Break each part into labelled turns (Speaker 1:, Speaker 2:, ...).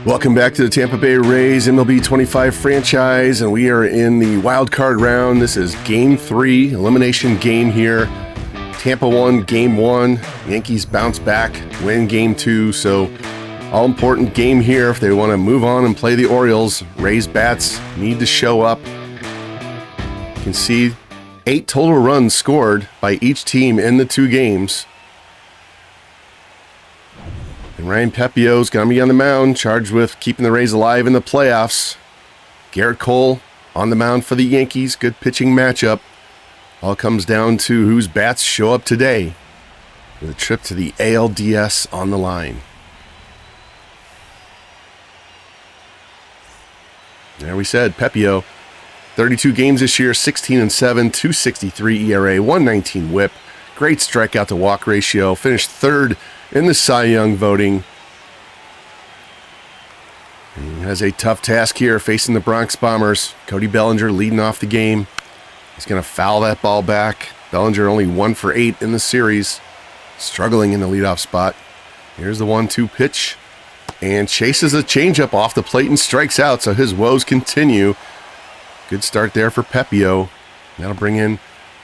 Speaker 1: Welcome back to the Tampa Bay Rays MLB 25 franchise, and we are in the wild card round. This is Game 3, elimination game here. Tampa won Game 1, Yankees bounce back, win Game 2, so all-important game here if they want to move on and play the Orioles. Rays bats need to show up. You can see 8 total runs scored by each team in the 2 games. And Ryan Pepiot's going to be on the mound, charged with keeping the Rays alive in the playoffs. Garrett Cole on the mound for the Yankees. Good pitching matchup. All comes down to whose bats show up today, with a trip to the ALDS on the line. There we said, Pepiot, 32 games this year, 16-7, 2.63 ERA, 1.19 WHIP. Great strikeout to walk ratio. Finished 3rd in the Cy Young voting. He has a tough task here facing the Bronx Bombers. Cody Bellinger leading off the game. He's going to foul that ball back. Bellinger only 1 for 8 in the series. Struggling in the leadoff spot. Here's the 1-2 pitch. And chases a changeup off the plate and strikes out, so his woes continue. Good start there for Pepiot. That'll bring in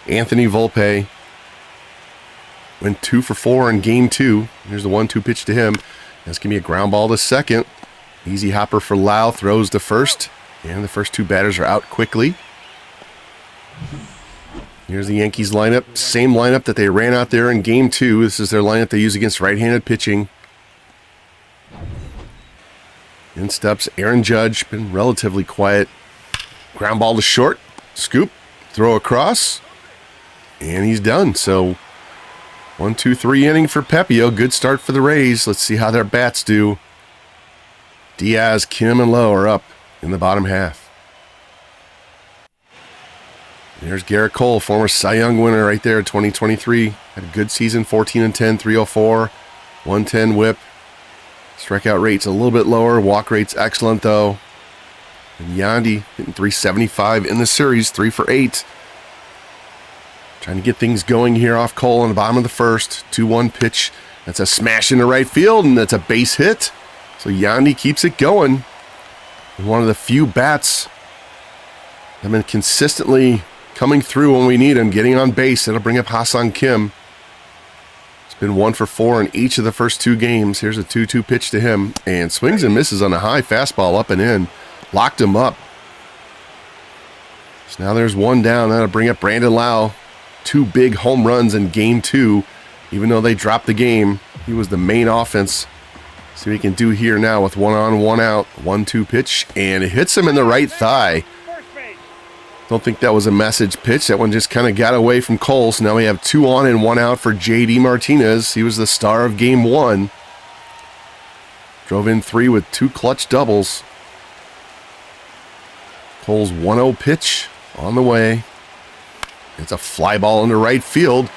Speaker 1: Anthony Volpe. Went 2 for 4 in Game 2. Here's the 1-2 pitch to him. That's going to be a ground ball to second. Easy hopper for Lau, throws to first. And the first 2 batters are out quickly. Here's the Yankees lineup. Same lineup that they ran out there in Game 2. This is their lineup they use against right-handed pitching. In steps Aaron Judge, been relatively quiet. Ground ball to short. Scoop. Throw across. And he's done. So 1-2-3 inning for Pepiot. Good start for the Rays. Let's see how their bats do. Diaz, Kim, and Lowe are up in the bottom half. There's Garrett Cole, former Cy Young winner right there, 2023. Had a good season, 14-10, 304, 110 WHIP. Strikeout rate's a little bit lower. Walk rate's excellent, though. And Yandy hitting 375 in the series, 3 for 8. Trying to get things going here off Cole on the bottom of the first. 2-1 pitch. That's a smash into right field, and that's a base hit. So Yandy keeps it going. And one of the few bats that have been consistently coming through when we need him, getting on base. That'll bring up Ha-Seong Kim. It's been 1 for 4 in each of the first 2 games. Here's a 2-2 pitch to him, and swings and misses on a high fastball up and in. Locked him up. So now there's 1 down. That'll bring up Brandon Lau. 2 big home runs in Game 2. Even though they dropped the game, he was the main offense. See what he can do here now with 1 on, 1 out. 1-2 pitch, and it hits him in the right thigh. Don't think that was a message pitch. That one just kind of got away from Cole. So now we have 2 on and 1 out for J.D. Martinez. He was the star of Game 1. Drove in 3 with 2 clutch doubles. Cole's 1-0 pitch on the way. It's a fly ball into right field.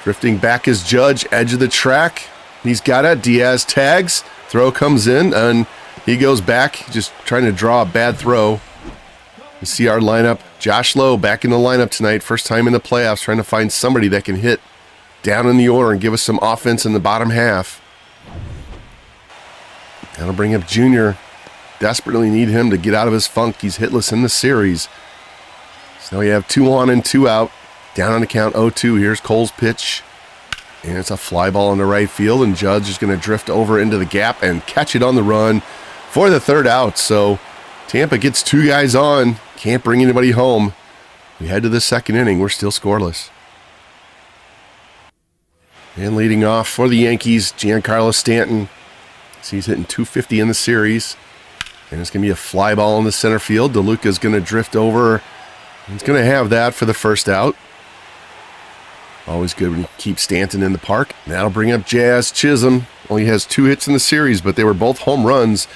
Speaker 1: Drifting back is Judge, edge of the track. He's got it. Diaz tags. Throw comes in, and he goes back, just trying to draw a bad throw. You see our lineup. Josh Lowe back in the lineup tonight. First time in the playoffs, trying to find somebody that can hit down in the order and give us some offense in the bottom half. That'll bring up Junior. Desperately need him to get out of his funk. He's hitless in the series. So we have 2 on and 2 out. Down on the count 0-2. Here's Cole's pitch. And it's a fly ball into right field. And Judge is going to drift over into the gap and catch it on the run for the 3rd out. So Tampa gets 2 guys on. Can't bring anybody home. We head to the 2nd inning. We're still scoreless. And leading off for the Yankees, Giancarlo Stanton. So he's hitting 250 in the series. And it's going to be a fly ball in the center field. DeLuca's going to drift over. He's going to have that for the 1st out. Always good when you keep Stanton in the park. That'll bring up Jazz Chisholm. Only has 2 hits in the series, but they were both home runs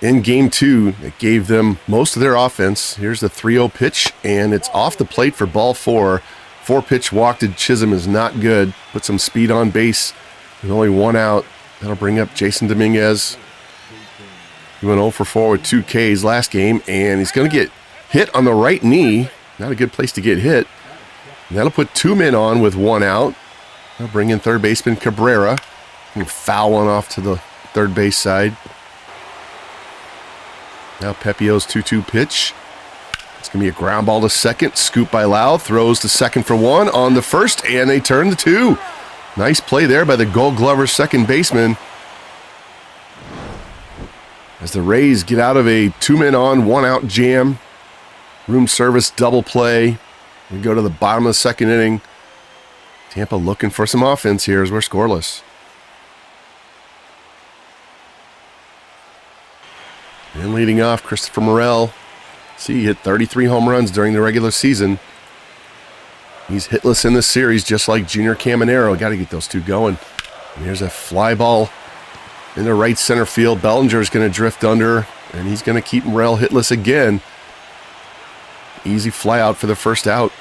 Speaker 1: in Game 2. It gave them most of their offense. Here's the 3-0 pitch, and it's off the plate for ball 4. 4-pitch walk to Chisholm is not good. Put some speed on base with only 1 out. That'll bring up Jason Dominguez. He went 0 for 4 with 2 Ks last game, and he's going to get hit on the right knee. Not a good place to get hit. And that'll put 2 men on with 1 out. They'll bring in 3rd baseman Cabrera. And foul one off to the 3rd base side. Now Pepio's 2-2 pitch. It's going to be a ground ball to second. Scoop by Lau. Throws to second for one. On the first, and they turn to two. Nice play there by the Gold Glover second baseman. As the Rays get out of a 2-man on, 1-out jam. Room service double play. We go to the bottom of the second inning. Tampa looking for some offense here as we're scoreless. And leading off, Christopher Morel. See, he hit 33 home runs during the regular season. He's hitless in this series, just like Junior Caminero. Got to get those two going. And here's a fly ball into right center field. Bellinger's going to drift under, and he's going to keep Morel hitless again. Easy fly out for the first out.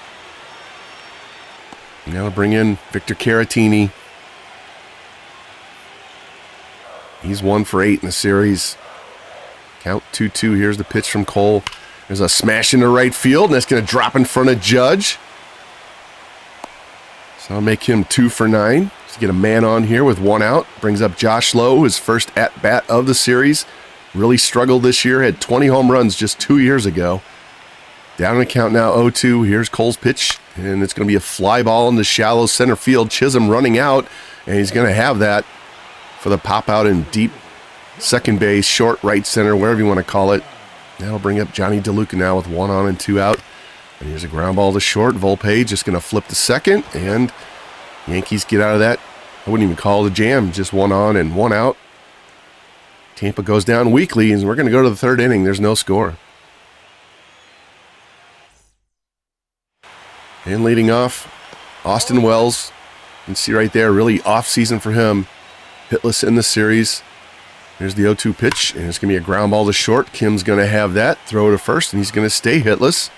Speaker 1: Now bring in Victor Caratini. He's 1 for 8 in the series. Count 2-2. Here's the pitch from Cole. There's a smash into right field, and that's going to drop in front of Judge. So I'll make him 2 for 9. Let's get a man on here with 1 out. Brings up Josh Lowe, his first at-bat of the series. Really struggled this year. Had 20 home runs just 2 years ago. Down in the count now, 0-2. Here's Cole's pitch, and it's going to be a fly ball in the shallow center field. Chisholm running out, and he's going to have that for the pop out in deep second base, short right center, wherever you want to call it. That'll bring up Johnny DeLuca now with 1 on and 2 out. And here's a ground ball to short. Volpe just going to flip to second, and Yankees get out of that. I wouldn't even call it a jam, just 1 on and 1 out. Tampa goes down weakly, and we're going to go to the third inning. There's no score. And leading off, Austin Wells. You can see right there, really off season for him. Hitless in the series. Here's the 0-2 pitch, and it's going to be a ground ball to short. Kim's going to have that. Throw to first, and he's going to stay hitless.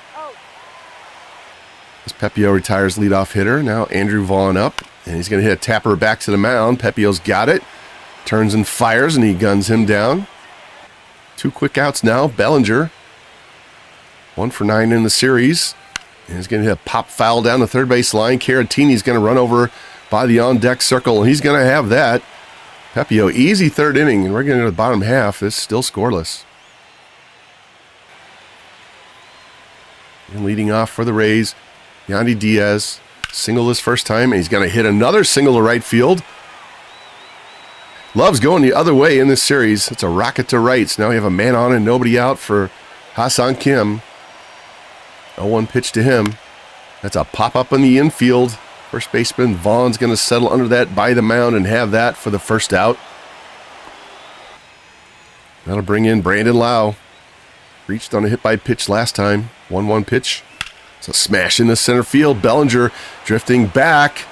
Speaker 1: As Pepio retires leadoff hitter. Now Andrew Vaughn up, and he's going to hit a tapper back to the mound. Pepio's got it. Turns and fires, and he guns him down. 2 quick outs now. Bellinger, 1 for 9 in the series. And he's going to hit a pop foul down the third base line. Caratini's going to run over by the on-deck circle, and he's going to have that. Pepio, easy third inning, and we're getting to the bottom half. It's still scoreless. And leading off for the Rays, Yandy Diaz. Single his first time, and he's going to hit another single to right field. Love's going the other way in this series. It's a rocket to right. So now we have a man on and nobody out for Hassan Kim. 0-1 pitch to him. That's a pop-up in the infield. First baseman Vaughn's going to settle under that by the mound and have that for the first out. That'll bring in Brandon Lau. Reached on a hit by pitch last time. 1-1 pitch. It's a smash in the center field. Bellinger drifting back.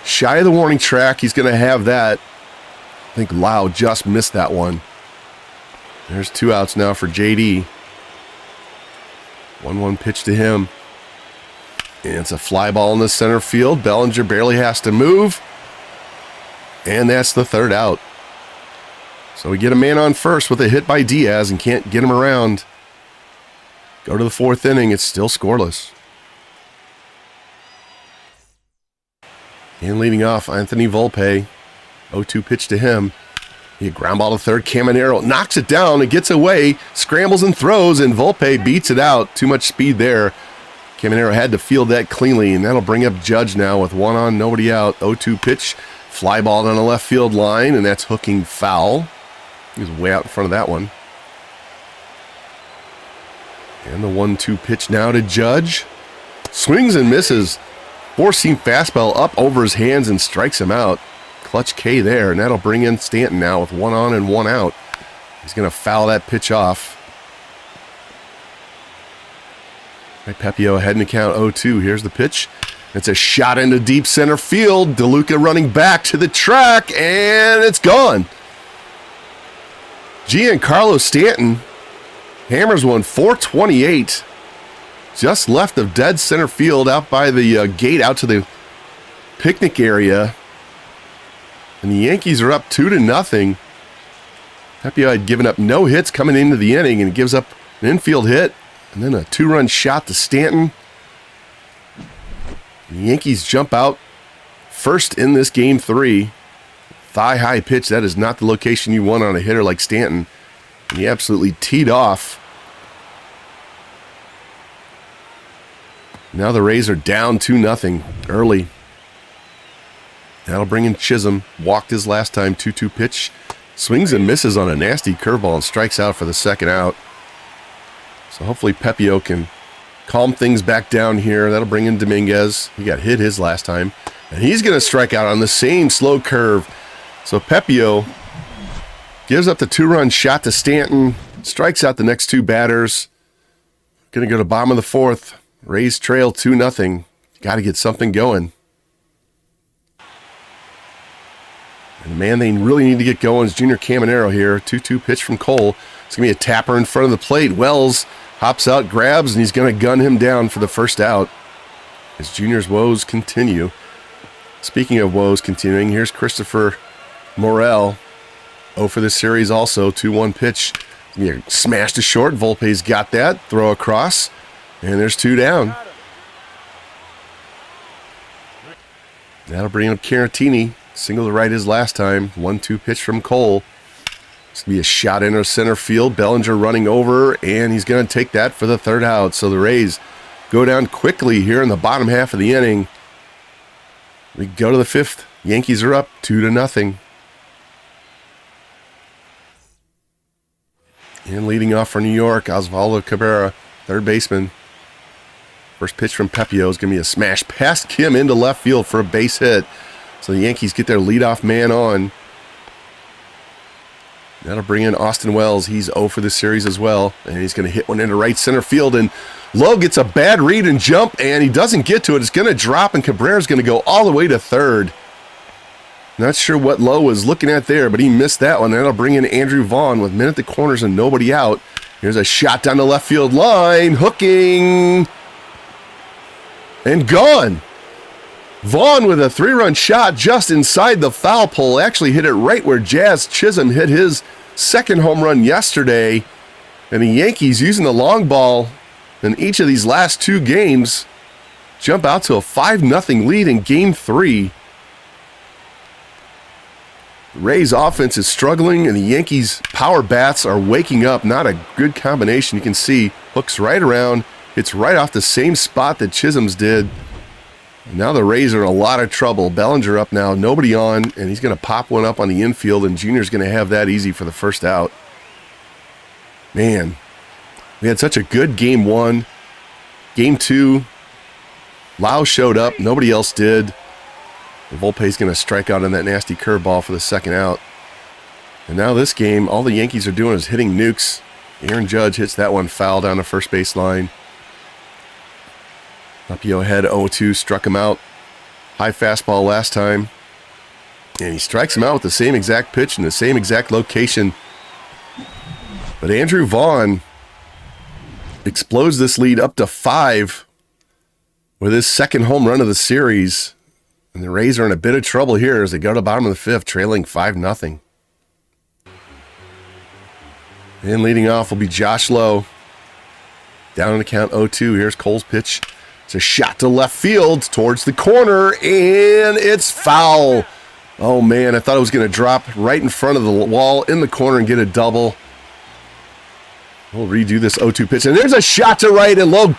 Speaker 1: Shy of the warning track. He's going to have that. I think Lau just missed that one. There's 2 outs now for JD. 1-1 pitch to him. And it's a fly ball in the center field. Bellinger barely has to move. And that's the third out. So we get a man on first with a hit by Diaz and can't get him around. Go to the fourth inning. It's still scoreless. And leading off, Anthony Volpe. 0-2 pitch to him. He ground ball to third. Caminero knocks it down. It gets away. Scrambles and throws, and Volpe beats it out. Too much speed there. Caminero had to field that cleanly, and that'll bring up Judge now with 1 on, nobody out. 0-2 pitch. Fly ball down the left field line, and that's hooking foul. He was way out in front of that one. And the 1-2 pitch now to Judge. Swings and misses. 4-seam fastball up over his hands and strikes him out. Clutch K there, and that'll bring in Stanton now with 1 on and 1 out. He's going to foul that pitch off. Right, Pepio ahead in the count 0-2. Here's the pitch. It's a shot into deep center field. DeLuca running back to the track, and it's gone. Giancarlo Stanton hammers one 428. Just left of dead center field out by the gate out to the picnic area. And the Yankees are up 2-0. Pepio had given up no hits coming into the inning, and he gives up an infield hit and then a 2-run shot to Stanton. The Yankees jump out first in this game 3. Thigh-high pitch. That is not the location you want on a hitter like Stanton. And he absolutely teed off Now the Rays are down 2-0 early. That'll bring in Chisholm. Walked his last time, 2-2 pitch. Swings and misses on a nasty curveball and strikes out for the second out. So hopefully Pepio can calm things back down here. That'll bring in Dominguez. He got hit his last time. And he's going to strike out on the same slow curve. So Pepio gives up the 2-run shot to Stanton. Strikes out the next two batters. Going to go to bottom of the fourth. Rays trail 2-0. Got to get something going. And the man they really need to get going is Junior Caminero here. 2-2 pitch from Cole. It's going to be a tapper in front of the plate. Wells hops out, grabs, and he's going to gun him down for the first out. As Junior's woes continue. Speaking of woes continuing, here's Christopher Morel. 0 for the series also. 2-1 pitch. Smash to short. Volpe's got that. Throw across. And there's 2 down. That'll bring up Caratini. Single to right his last time. 1-2 pitch from Cole. It's going to be a shot into center field. Bellinger running over, and he's going to take that for the third out. So the Rays go down quickly here in the bottom half of the inning. We go to the fifth. Yankees are up 2-0. And leading off for New York, Osvaldo Cabrera, third baseman. First pitch from Pepio is going to be a smash past Kim into left field for a base hit. So the Yankees get their leadoff man on. That'll bring in Austin Wells. He's 0 for the series as well. And he's going to hit one into right center field. And Lowe gets a bad read and jump, and he doesn't get to it. It's going to drop, and Cabrera's going to go all the way to third. Not sure what Lowe was looking at there, but he missed that one. That'll bring in Andrew Vaughn with men at the corners and nobody out. Here's a shot down the left field line. Hooking. And gone. Vaughn with a 3-run shot just inside the foul pole. Actually hit it right where Jazz Chisholm hit his second home run yesterday. And the Yankees, using the long ball in each of these last 2 games, jump out to a 5-0 lead in Game 3. The Rays offense is struggling, and the Yankees power bats are waking up. Not a good combination. You can see hooks right around. It's right off the same spot that Chisholm's did. Now the Rays are in a lot of trouble. Bellinger up now, nobody on, and he's going to pop one up on the infield, and Junior's going to have that easy for the first out. Man, we had such a good Game 1. Game 2, Lau showed up. Nobody else did. And Volpe's going to strike out on that nasty curveball for the second out. And now this game, all the Yankees are doing is hitting nukes. Aaron Judge hits that one foul down the first base line. Pepio had 0-2, struck him out. High fastball last time. And he strikes him out with the same exact pitch in the same exact location. But Andrew Vaughn explodes this lead up to 5 with his second home run of the series. And the Rays are in a bit of trouble here as they go to the bottom of the fifth, trailing 5-0. And leading off will be Josh Lowe. Down on the count 0-2. Here's Cole's pitch. It's a shot to left field towards the corner, and it's foul. Oh, man, I thought it was going to drop right in front of the wall in the corner and get a double. We'll redo this 0-2 pitch, and there's a shot to right, and Lowe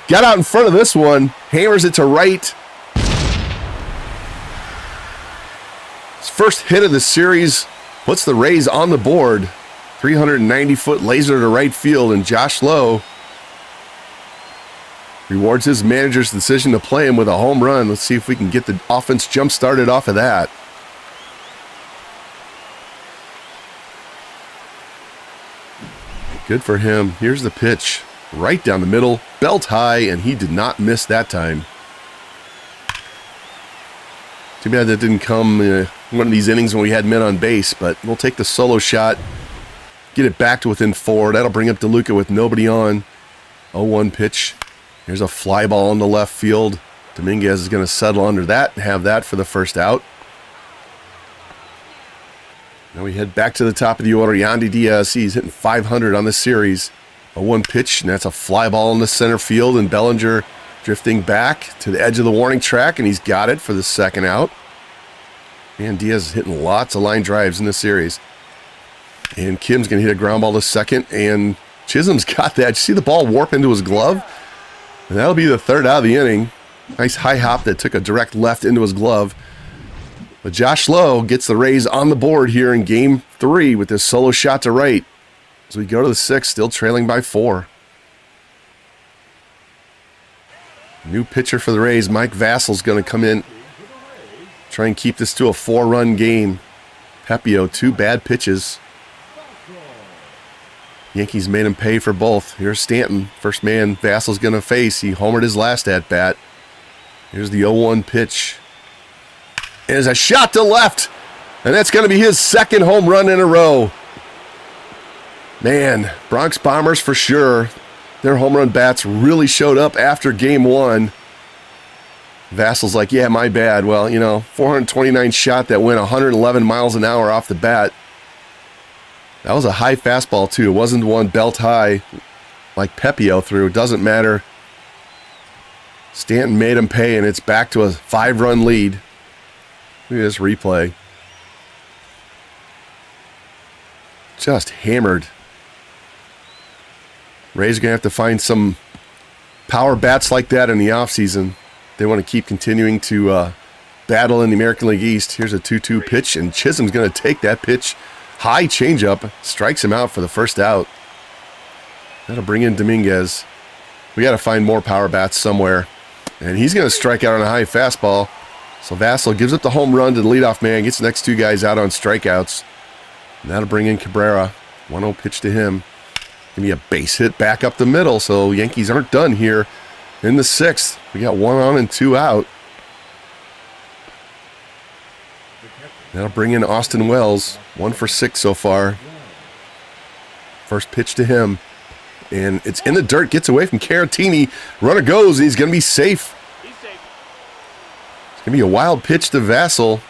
Speaker 1: got out in front of this one, hammers it to right. His first hit of the series puts the Rays on the board. 390-foot laser to right field, and Josh Lowe rewards his manager's decision to play him with a home run. Let's see if we can get the offense jump-started off of that. Good for him. Here's the pitch. Right down the middle, belt high, and he did not miss that time. Too bad that didn't come one of these innings when we had men on base, but we'll take the solo shot, get it back to within 4. That'll bring up DeLuca with nobody on. 0-1 pitch. Here's a fly ball in the left field. Dominguez is going to settle under that and have that for the first out. Now we head back to the top of the order. Yandy Diaz, he's hitting 500 on this series. 0-1 pitch, and that's a fly ball in the center field, and Bellinger drifting back to the edge of the warning track, and he's got it for the second out. And Diaz is hitting lots of line drives in this series. And Kim's going to hit a ground ball to second, and Chisholm's got that. You see the ball warp into his glove? And that'll be the third out of the inning. Nice high hop that took a direct left into his glove. But Josh Lowe gets the Rays on the board here in Game 3 with this solo shot to right. As we go to the 6th, still trailing by 4. New pitcher for the Rays, Mike Vassal's going to come in. Try and keep this to a 4-run game. Pepio, 2 bad pitches. Yankees made him pay for both. Here's Stanton. First man Vassal's going to face. He homered his last at-bat. Here's the 0-1 pitch. There's a shot to left. And that's going to be his second home run in a row. Man, Bronx Bombers for sure. Their home run bats really showed up after Game 1. Vassal's like, yeah, my bad. Well, 429 shot that went 111 miles an hour off the bat. That was a high fastball, too. It wasn't one belt high like Pepio threw. It doesn't matter. Stanton made him pay, and it's back to a 5-run lead. Look at this replay. Just hammered. Rays are going to have to find some power bats like that in the offseason. They want to keep continuing to battle in the American League East. Here's a 2-2 pitch, and Chisholm's going to take that pitch. High changeup, strikes him out for the first out. That'll bring in Dominguez. We got to find more power bats somewhere. And he's going to strike out on a high fastball. So Vassal gives up the home run to the leadoff man, gets the next 2 guys out on strikeouts. And that'll bring in Cabrera. 1-0 pitch to him. Give me a base hit back up the middle, so Yankees aren't done here in the 6th. We got 1 on and 2 out. That'll bring in Austin Wells. 1 for 6 so far. First pitch to him. And it's in the dirt. Gets away from Caratini. Runner goes, and he's going to be safe. It's going to be a wild pitch to Vassal.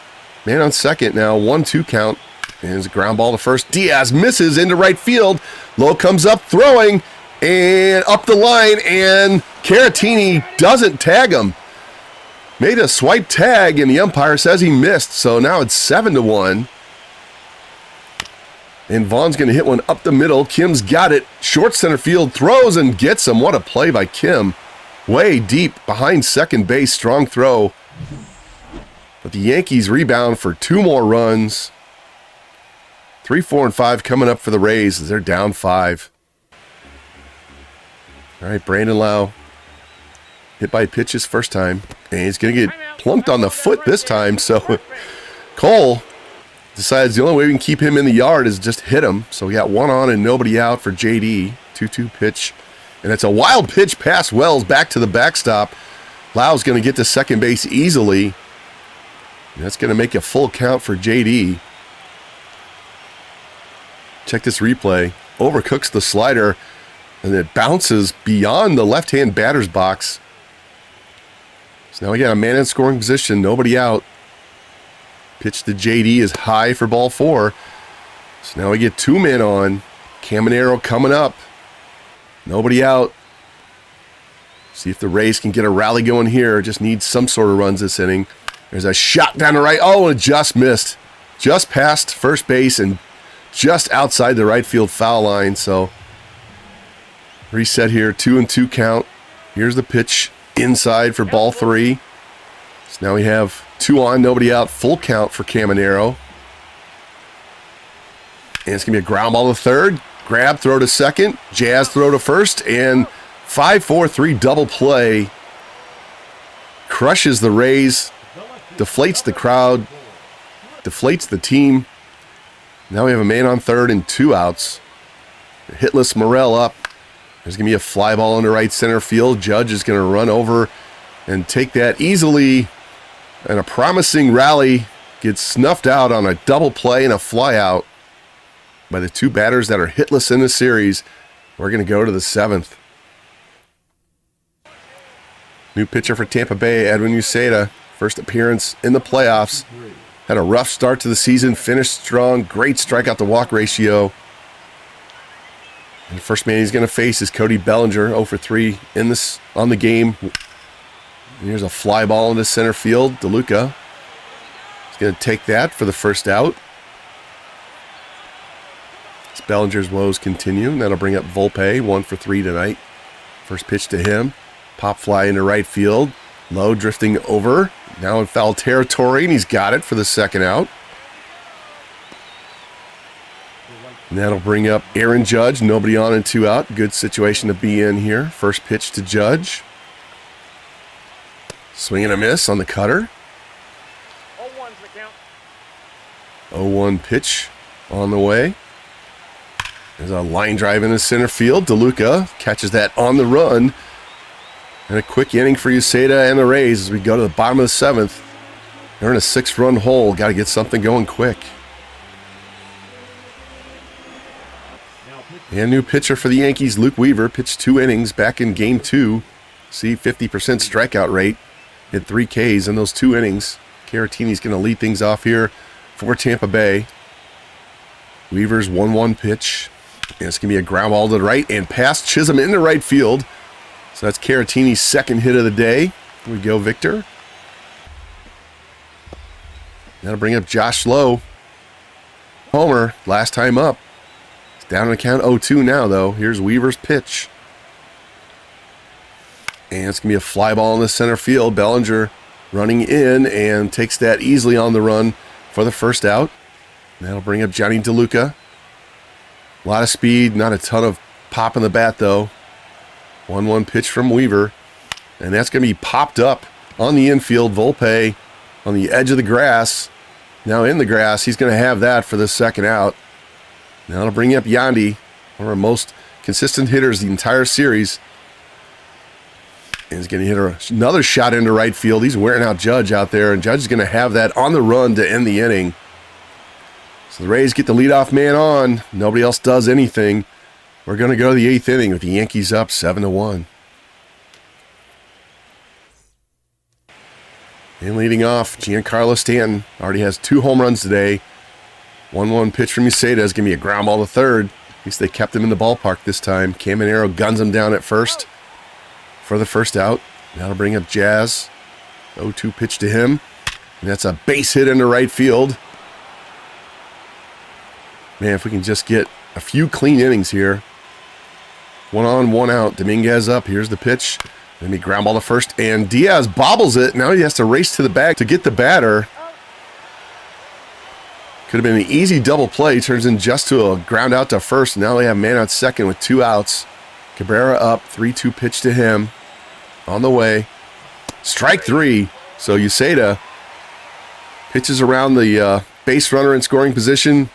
Speaker 1: Man on second now. 1-2 count. And it's a ground ball to first. Diaz misses into right field. Lowe comes up throwing. And up the line. And Caratini doesn't tag him. Made a swipe tag, and the umpire says he missed. So now it's 7-1. And Vaughn's going to hit one up the middle. Kim's got it. Short center field, throws and gets him. What a play by Kim. Way deep behind second base. Strong throw. But the Yankees rebound for 2 more runs. 3, 4, and 5 coming up for the Rays as they're down 5. All right, Brandon Lau. Hit by pitch his first time. And he's going to get plunked on the foot this time. So Cole decides the only way we can keep him in the yard is just hit him. So we got 1 on and nobody out for JD. 2-2 pitch. And it's a wild pitch past Wells back to the backstop. Lau's going to get to second base easily. And that's going to make a full count for JD. Check this replay. Overcooks the slider. And it bounces beyond the left-hand batter's box. So now we got a man in scoring position. Nobody out. Pitch to JD is high for ball 4. So now we get 2 men on. Caminero coming up. Nobody out. See if the Rays can get a rally going here. Just needs some sort of runs this inning. There's a shot down the right. Oh, it just missed. Just past first base and just outside the right field foul line. So reset here. 2-2 count. Here's the pitch inside for ball 3. So now we have 2 on, nobody out. Full count for Caminero. And it's going to be a ground ball to third. Grab, throw to second. Jazz throw to first. And 5-4-3 double play. Crushes the Rays. Deflates the crowd. Deflates the team. Now we have a man on third and 2 outs. Hitless Morel up. There's going to be a fly ball into right center field. Judge is going to run over and take that easily. And a promising rally gets snuffed out on a double play and a fly out by the 2 batters that are hitless in the series. We're going to go to the 7th. New pitcher for Tampa Bay, Edwin Uceda. First appearance in the playoffs. Had a rough start to the season, finished strong. Great strikeout to walk ratio. And the first man he's going to face is Cody Bellinger, 0 for 3 on the game. And here's a fly ball into center field. DeLuca is going to take that for the first out. As Bellinger's woes continue, and that'll bring up Volpe, 1 for 3 tonight. First pitch to him. Pop fly into right field. Low drifting over. Now in foul territory, and he's got it for the second out. And that'll bring up Aaron Judge. Nobody on and 2 out. Good situation to be in here. First pitch to Judge. Swing and a miss on the cutter.
Speaker 2: 0-1's the count.
Speaker 1: 0-1 pitch on the way. There's a line drive in the center field. DeLuca catches that on the run. And a quick inning for Uceda and the Rays as we go to the bottom of the 7th. They're in a 6-run hole. Got to get something going quick. And new pitcher for the Yankees, Luke Weaver, pitched 2 innings back in Game 2. See, 50% strikeout rate. Hit 3 Ks in those 2 innings. Caratini's going to lead things off here for Tampa Bay. Weaver's 1-1 pitch. And it's going to be a ground ball to the right and past Chisholm into right field. So that's Caratini's second hit of the day. Here we go, Victor. That'll bring up Josh Lowe. Homer, last time up. Down to count 0-2 now, though. Here's Weaver's pitch. And it's going to be a fly ball in the center field. Bellinger running in and takes that easily on the run for the first out. That'll bring up Johnny DeLuca. A lot of speed, not a ton of pop in the bat, though. 1-1 pitch from Weaver. And that's going to be popped up on the infield. Volpe on the edge of the grass. Now in the grass, he's going to have that for the second out. Now it'll bring up Yandy, one of our most consistent hitters the entire series. And he's going to hit another shot into right field. He's wearing out Judge out there, and Judge is going to have that on the run to end the inning. So the Rays get the leadoff man on. Nobody else does anything. We're going to go to the 8th inning with the Yankees up 7-1. And leading off, Giancarlo Stanton already has 2 home runs today. 1-1 pitch from Uceda is going to be a ground ball to third. At least they kept him in the ballpark this time. Caminero guns him down at first for the first out. That'll bring up Jazz. 0-2 pitch to him. And that's a base hit into right field. Man, if we can just get a few clean innings here. 1 on, 1 out. Dominguez up. Here's the pitch. Then he ground ball to first. And Diaz bobbles it. Now he has to race to the bag to get the batter. Could have been an easy double play. Turns in just to a ground out to first. Now they have man on second with 2 outs. Cabrera up. 3-2 pitch to him. On the way. Strike 3. So Uceda pitches around the base runner in scoring position.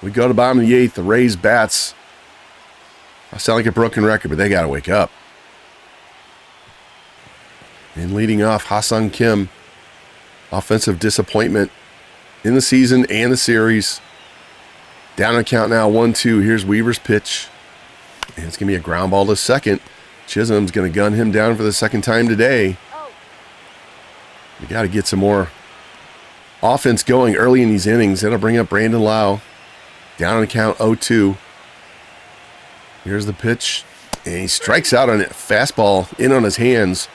Speaker 1: We go to bottom of the 8th. The Rays bats. I sound like a broken record, but they got to wake up. And leading off, Ha-Seong Kim. Offensive disappointment in the season and the series. Down on count now, 1-2. Here's Weaver's pitch. And it's going to be a ground ball to second. Chisholm's going to gun him down for the second time today. We got to get some more offense going early in these innings. That'll bring up Brandon Lau. Down on the count, 0-2. Here's the pitch. And he strikes out on it. Fastball in on his hands.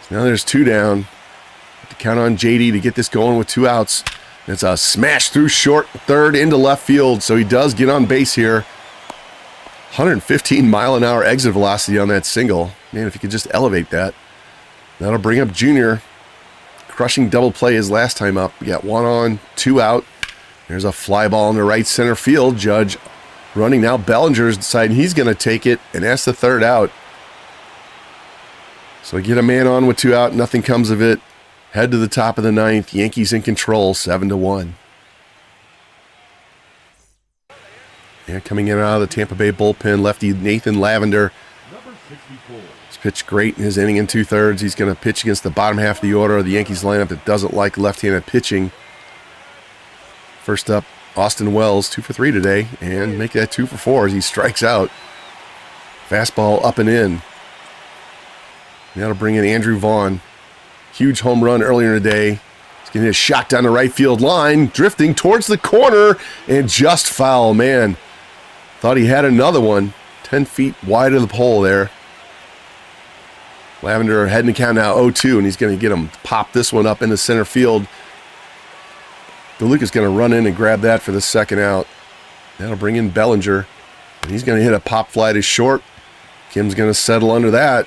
Speaker 1: So now there's 2 down. Count on JD to get this going with 2 outs. It's a smash through short, third into left field. So he does get on base here. 115-mile-an-hour exit velocity on that single. Man, if he could just elevate that. That'll bring up Junior. Crushing double play his last time up. We got 1 on, 2 out. There's a fly ball in the right center field. Judge running now. Bellinger's deciding he's going to take it, and that's the 3rd out. So we get a man on with 2 out. Nothing comes of it. Head to the top of the 9th. Yankees in control, 7-1. And coming in out of the Tampa Bay bullpen, lefty Nathan Lavender. He's pitched great in his inning in 2/3. He's going to pitch against the bottom half of the order of the Yankees lineup that doesn't like left-handed pitching. First up, Austin Wells, 2 for 3 today, and make that 2 for 4 as he strikes out. Fastball up and in. That'll bring in Andrew Vaughn. Huge home run earlier in the day. He's getting a shot down the right field line, drifting towards the corner, and just foul, man. Thought he had another one. 10 feet wide of the pole there. Lavender heading to count now 0-2, and he's going to get him pop this one up in the center field. DeLuca's going to run in and grab that for the second out. That'll bring in Bellinger, and he's going to hit a pop fly to short. Kim's going to settle under that.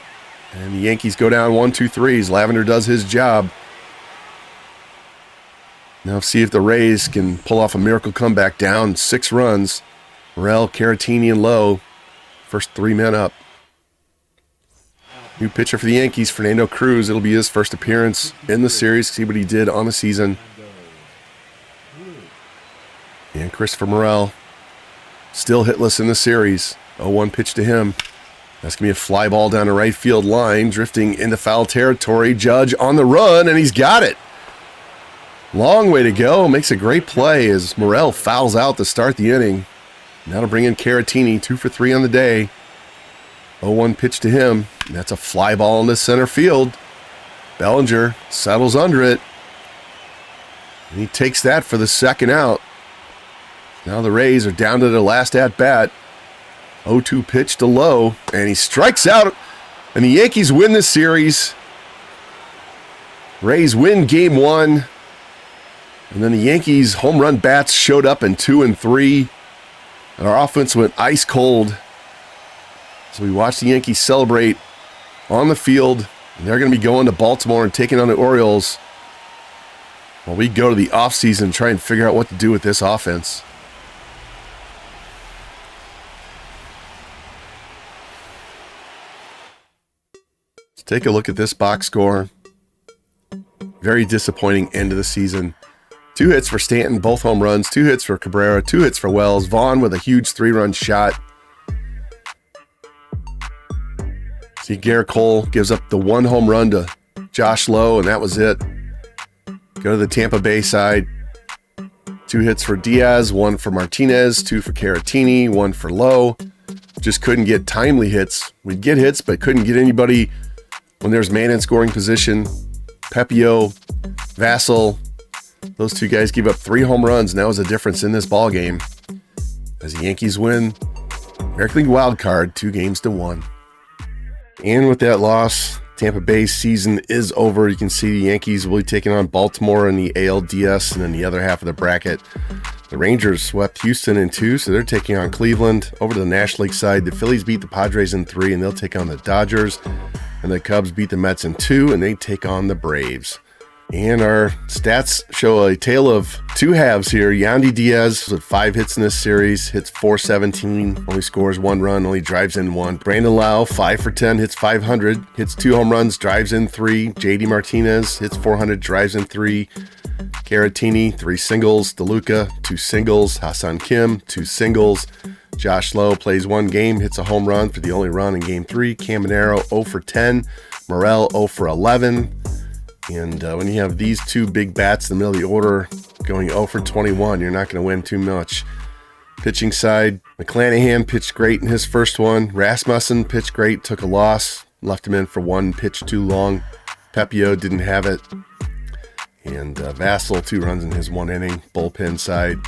Speaker 1: And the Yankees go down 1-2-3. Lavender does his job. Now see if the Rays can pull off a miracle comeback, down 6 runs. Morel, Caratini, and Lowe. First 3 men up. New pitcher for the Yankees, Fernando Cruz. It'll be his first appearance in the series. See what he did on the season. And Christopher Morel, still hitless in the series. 0-1 pitch to him. That's going to be a fly ball down the right field line, drifting into foul territory. Judge on the run, and he's got it. Long way to go. Makes a great play as Morel fouls out to start the inning. Now to bring in Caratini, 2 for 3 on the day. 0-1 pitch to him. That's a fly ball into center field. Bellinger settles under it. And he takes that for the second out. Now the Rays are down to their last at-bat. 0-2 pitch to Lowe, and he strikes out. And the Yankees win this series. Rays win game 1. And then the Yankees home run bats showed up in 2 and 3. And our offense went ice cold. So we watched the Yankees celebrate on the field. And they're going to be going to Baltimore and taking on the Orioles. While we go to the offseason and try and figure out what to do with this offense. Let's take a look at this box score. Very disappointing end of the season. 2 hits for Stanton, both home runs. 2 hits for Cabrera, 2 hits for Wells. Vaughn with a huge 3-run shot. See, Garrett Cole gives up the 1 home run to Josh Lowe, and that was it. Go to the Tampa Bay side. 2 hits for Diaz, 1 for Martinez, 2 for Caratini, 1 for Lowe. Just couldn't get timely hits. We'd get hits, but couldn't get anybody when there's man in scoring position. Pepio, Vassell, those 2 guys gave up 3 home runs, and that was the difference in this ball game. As the Yankees win American League Wild Card 2-1. And with that loss, Tampa Bay's season is over. You can see the Yankees will be taking on Baltimore in the ALDS, and then the other half of the bracket. The Rangers swept Houston in 2, so they're taking on Cleveland. Over to the National League side, the Phillies beat the Padres in 3, and they'll take on the Dodgers. And the Cubs beat the Mets in 2, and they take on the Braves. And our stats show a tale of 2 halves here. Yandy Diaz with 5 hits in this series, hits .417, only scores 1 run, only drives in 1. Brandon Lau, 5 for 10, hits .500, hits 2 home runs, drives in 3. JD Martinez hits .400, drives in 3. Caratini, 3 singles. DeLuca, 2 singles. Hassan Kim, 2 singles. Josh Lowe plays 1 game, hits a home run for the only run in game 3. Caminero, 0 for 10. Morel, 0 for 11. And when you have these 2 big bats in the middle of the order going 0 for 21, you're not going to win too much. Pitching side, McClanahan pitched great in his first one. Rasmussen pitched great, took a loss, left him in for 1 pitch too long. Pepio didn't have it. And Vassell, 2 runs in his 1 inning. Bullpen side,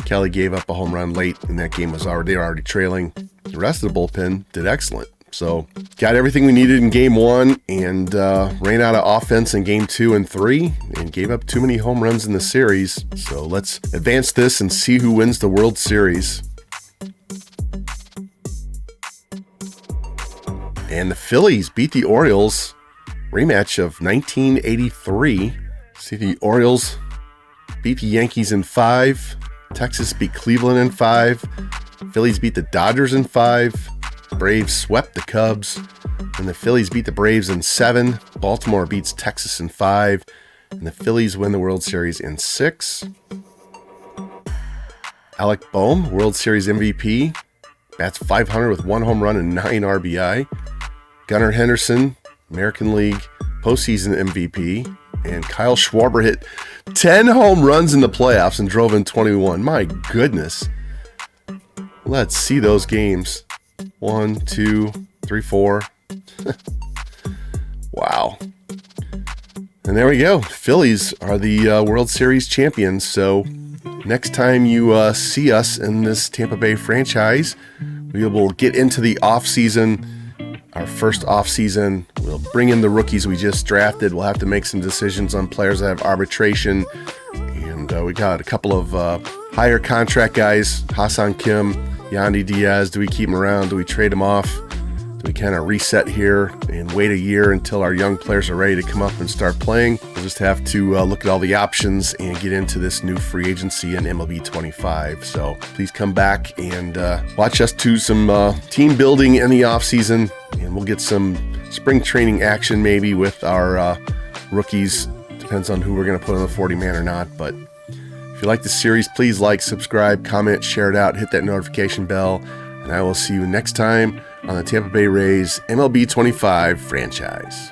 Speaker 1: Kelly gave up a home run late, and that game they were already trailing. The rest of the bullpen did excellent. So got everything we needed in game 1 and ran out of offense in game 2 and 3 and gave up too many home runs in the series. So let's advance this and see who wins the World Series. And the Phillies beat the Orioles. Rematch of 1983. See, the Orioles beat the Yankees in 5. Texas beat Cleveland in 5. Phillies beat the Dodgers in 5. Braves swept the Cubs, and the Phillies beat the Braves in 7. Baltimore beats Texas in 5, and the Phillies win the World Series in 6. Alec Boehm, World Series MVP, bats .500 with 1 home run and 9 RBI. Gunnar Henderson, American League postseason MVP, and Kyle Schwarber hit 10 home runs in the playoffs and drove in 21. My goodness. Let's see those games. 1, 2, 3, 4. Wow. And there we go. Phillies are the World Series champions. So next time you see us in this Tampa Bay franchise, we will get into the offseason, our first offseason. We'll bring in the rookies we just drafted. We'll have to make some decisions on players that have arbitration. And we got a couple of higher contract guys, Hassan Kim, Yandy Diaz. Do we keep him around? Do we trade him off? we kind of reset here and wait a year until our young players are ready to come up and start playing? We'll just have to look at all the options and get into this new free agency in MLB 25. So please come back and watch us do some team building in the offseason, and we'll get some spring training action maybe with our rookies. Depends on who we're going to put on the 40-man or not. But if you like the series, please like, subscribe, comment, share it out, hit that notification bell, and I will see you next time on the Tampa Bay Rays MLB 25 franchise.